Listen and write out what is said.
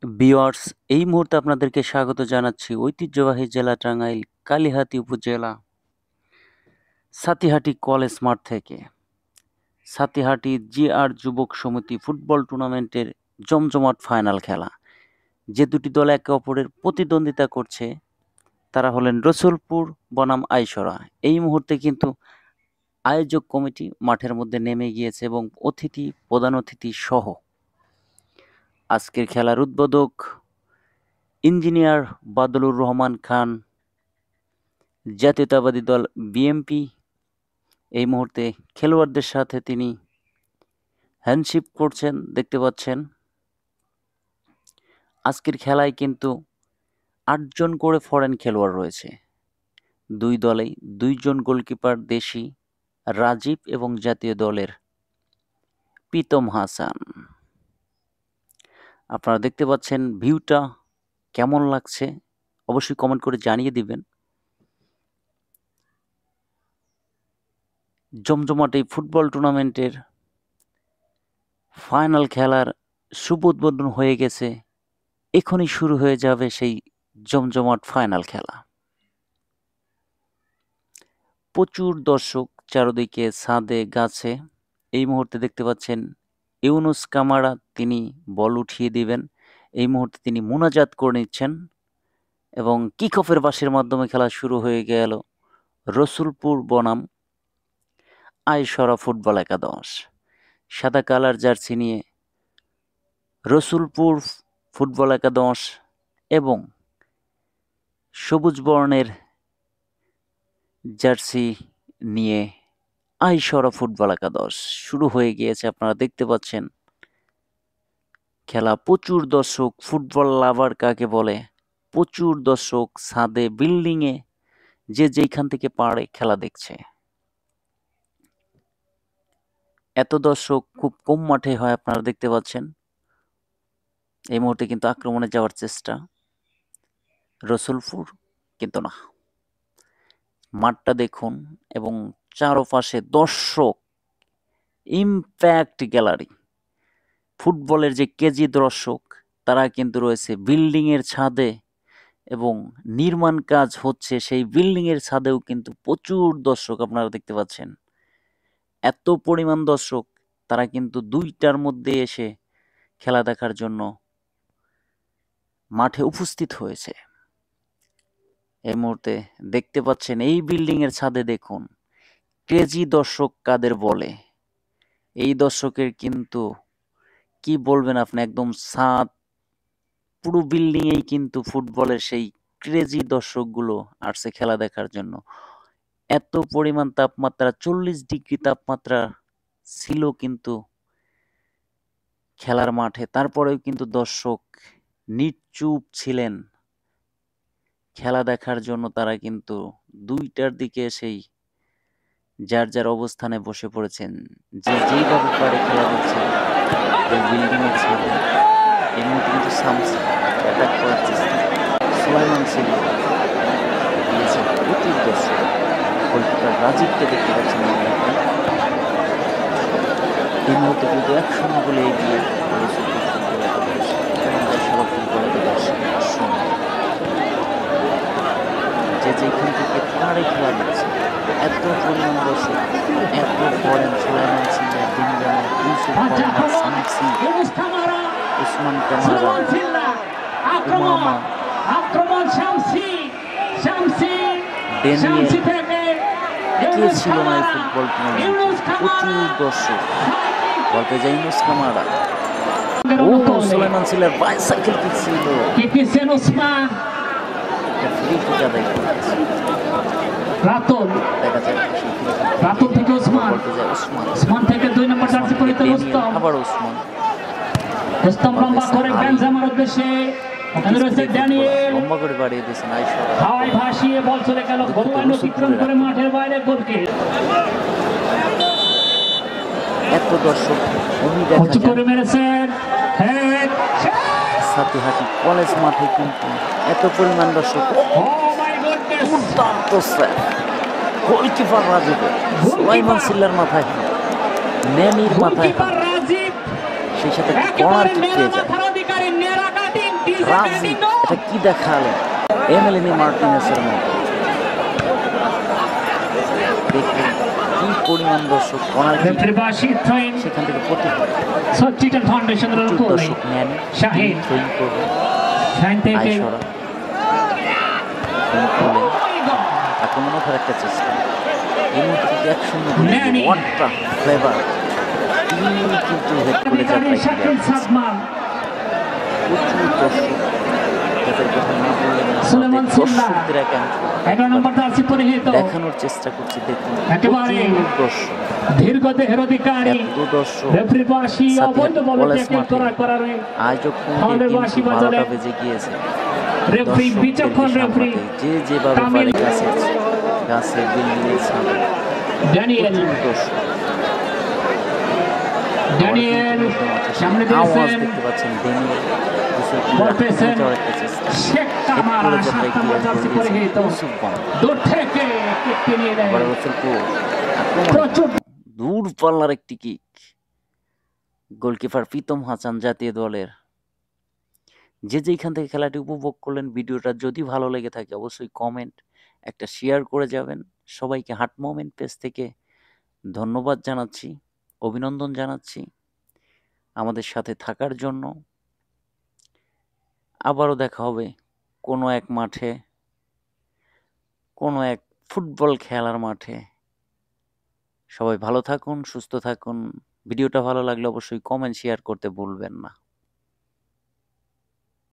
Viewers, এই মুহূর্তে আপনাদেরকে স্বাগত জানাচ্ছি ঐতিহ্যবাহী জেলা টাঙ্গাইল কালিহাতী উপজেলা সাতিহাটি কলেজ মাঠ থেকে। সাতিহাটি জিআর যুবক সমিতি ফুটবল টুর্নামেন্টের জমজমাট ফাইনাল খেলা। যে দুটি দল একে অপরের প্রতিদ্বন্দ্বিতা করছে তারা হলেন রসুলপুর বনাম আইসরা। এই মুহূর্তে কিন্তু আয়োজক কমিটি মাঠের মধ্যে নেমে গিয়েছে এবং প্রধান অতিথি সহ আজকের খেলার উদ্বোধক ইঞ্জিনিয়ার বাদলুর রহমান খান, জাতীয়তাবাদী দল বিএনপি এই মুহূর্তে খেলোয়াড়দের সাথে তিনি হ্যান্ডশেক করছেন, দেখতে পাচ্ছেন। আজকের খেলায় কিন্তু ৮ জন করে ফরেন খেলোয়াড় রয়েছে। দুই দলেই ২ জন গোলকিপার দেশি রাজীব এবং জাতীয় দলের প্রীতম হাসান। আপনারা দেখতে পাচ্ছেন ভিউটা কেমন লাগছে অবশ্যই কমেন্ট করে জানিয়ে দিবেন। জমজমাট এই ফুটবল টুর্নামেন্টের ফাইনাল খেলার শুভ উদ্বোধন হয়ে গেছে। এখনই শুরু হয়ে যাবে সেই জমজমাট ফাইনাল খেলা। প্রচুর দর্শক চারদিকে, ছাদে, গাছে। এই মুহূর্তে দেখতে পাচ্ছেন ইউনুস কামারা, তিনি বল উঠিয়ে দিবেন। এই মুহূর্তে তিনি মোনাজাত করে নিচ্ছেন এবং কিক অফের বাঁশির মাধ্যমে খেলা শুরু হয়ে গেল। রসুলপুর বনাম আইসরা ফুটবল একাদশ। সাদা কালার জার্সি নিয়ে রসুলপুর ফুটবল একাদশ এবং সবুজ বর্ণের জার্সি নিয়ে আইসরা ফুটবল একাদশ শুরু হয়ে গিয়েছে। আপনারা দেখতে পাচ্ছেন খেলা। প্রচুর দর্শক, ফুটবল লাভার কাকে বলে, প্রচুর দর্শক ছাদে, বিল্ডিংয়ে, যে যেখান থেকে পারে খেলা দেখছে। এত দর্শক খুব কম মাঠে হয়, আপনারা দেখতে পাচ্ছেন। এই মুহূর্তে কিন্তু আক্রমণে যাওয়ার চেষ্টা রসুলপুর, কিন্তু না। মাঠটা দেখুন এবং চারপাশে দর্শক, ইম্প্যাক্ট গ্যালারি। ফুটবলের যে কেজি দর্শক তারা কিন্তু রয়েছে বিল্ডিংয়ের ছাদে এবং নির্মাণ কাজ হচ্ছে সেই বিল্ডিংয়ের ছাদেও কিন্তু প্রচুর দর্শক আপনারা দেখতে পাচ্ছেন। এত পরিমাণ দর্শক, তারা কিন্তু ২টার মধ্যে এসে খেলা দেখার জন্য মাঠে উপস্থিত হয়েছে। এই মুহূর্তে দেখতে পাচ্ছেন এই বিল্ডিংয়ের ছাদে দেখুন ক্রেজি দর্শক কাদের বলে। এই দর্শকের কিন্তু কি বলবেন আপনি, একদম ছাদ, পুরো বিল্ডিংয়েই কিন্তু ফুটবলের সেই ক্রেজি দর্শকগুলো আসছে খেলা দেখার জন্য। এত পরিমাণ তাপমাত্রা, ৪০ ডিগ্রি তাপমাত্রা ছিল কিন্তু খেলার মাঠে, তারপরেও কিন্তু দর্শক নিশ্চুপ ছিলেন খেলা দেখার জন্য। তারা কিন্তু ২টার দিকে এসেই যার যার অবস্থানে বসে পড়েছেন, যে যেইভাবে পারে খেলা দেখছেন। বিল্ডিংয়ের ছাদে এই মুহূর্তে কিন্তু সামসি অ্যাটাক করার চেষ্টা, সুলাইমান সিং দিয়েছেন প্রচুর দর্শক। গোলকিপার রাজীবকে দেখতে পাচ্ছেন এই মুহূর্তে কিন্তু ১-০ বলে এগিয়ে যে যেখান থেকে পারে খেলা দিচ্ছে। এত পরিমাণ দর্শক, এত ফরেন, সুলাইমান সিং, দিনজানা, ইউসুফ মোহাম্মদ, শামসি, উসমান কামারা, উমামা, ড্যানিয়েল, কে ছিল না এই ফুটবল টুর্নামেন্টে? প্রচুর দর্শক। বলতে যাই ইউনুস কামারা, ও সুলাইমান সিংয়ের বাইসাইকেল কিক ছিল, ফ্রি কিক আদায় করেছে। রাতুল থেকে উসমান থেকে ২ নম্বর জার্সি পরিহিত রুস্তম, আবার উসমান, লম্বা করে বেনজামার উদ্দেশ্যে ড্যানিয়েল লম্বা করে বাড়িয়ে দিয়েছেন আইসরা, হাওয়ায় ভাসিয়ে বল চলে গেল গোললাইন অতিক্রম করে মাঠের বাইরে গোলকে। এত দর্শক উঁচু করে মেরেছেন সাতিহাটি কলেজ মাঠে কিন্তু এত পরিমাণ দর্শক। গোলকিপার রাজীব, সুলাইমান সিল্লার মাথায়, নেনির মাথায়, সেই সাথে কর্নার কিক পেয়ে যায়। রাজি এটা কি দেখালো এমিলিনি মার্টিনেসের মতো। দেখুন কি পরিমাণ দর্শক রেফারি বাসি থ্রোইন সেখান থেকে প্রতি সচিটন ফাউন্ডেশন এর উপর দর্শক নেন শাহিন থ্রোইং করবে শাহিন থেকে আইসরা আক্রমণের একটা চেষ্টা এই মুহূর্তে কিন্তু 1-0 ওয়াটটা ফ্লেভার তিনি কিন্তু হেড করে শাকিল সাদমান প্রচুর দর্শক তাদের কথা না বললে না সুলেমান সিল্লা দর্শকদের একাংশ 11 নম্বর জার্সি পরিহিত দেখানোর চেষ্টা করছে। দেখুন একেবারে দর্শক দীর্ঘ দেহের অধিকারী দর্শক রেফারি বাসি অবৈধ বলে ট্যাকেল করার আয়োজক ফাউলের বাঁশি বাজালে 12টা বেজে গিয়েছে। রেফারি বিচক্ষণ রেফারি যে যেভাবে পারে গাছের বিল্ডিংয়ের সামনে ড্যানিয়েল সামনে আওয়াজ দিয়েছেন দেখতে পাচ্ছেন ড্যানিয়েল বল পেয়েছেন শেখ কামাল 7 নম্বর জার্সি পরিহিত দূর থেকে কিকটি নিয়ে নেয় প্রচুর দূর পাল্লার একটি কিক গোলকিপার প্রীতম হাসান জাতীয় দলের। যে যেখান থেকে খেলাটি উপভোগ করলেন ভিডিওটা যদি ভালো লেগে থাকে অবশ্যই কমেন্ট একটা শেয়ার করে যাবেন। সবাইকে হার্ট মোমেন্ট পেজ থেকে ধন্যবাদ জানাচ্ছি, অভিনন্দন জানাচ্ছি আমাদের সাথে থাকার জন্য। আবারও দেখা হবে কোনো এক মাঠে, কোনো এক ফুটবল খেলার মাঠে। সবাই ভালো থাকুন, সুস্থ থাকুন। ভিডিওটা ভালো লাগলে অবশ্যই কমেন্ট শেয়ার করতে ভুলবেন না।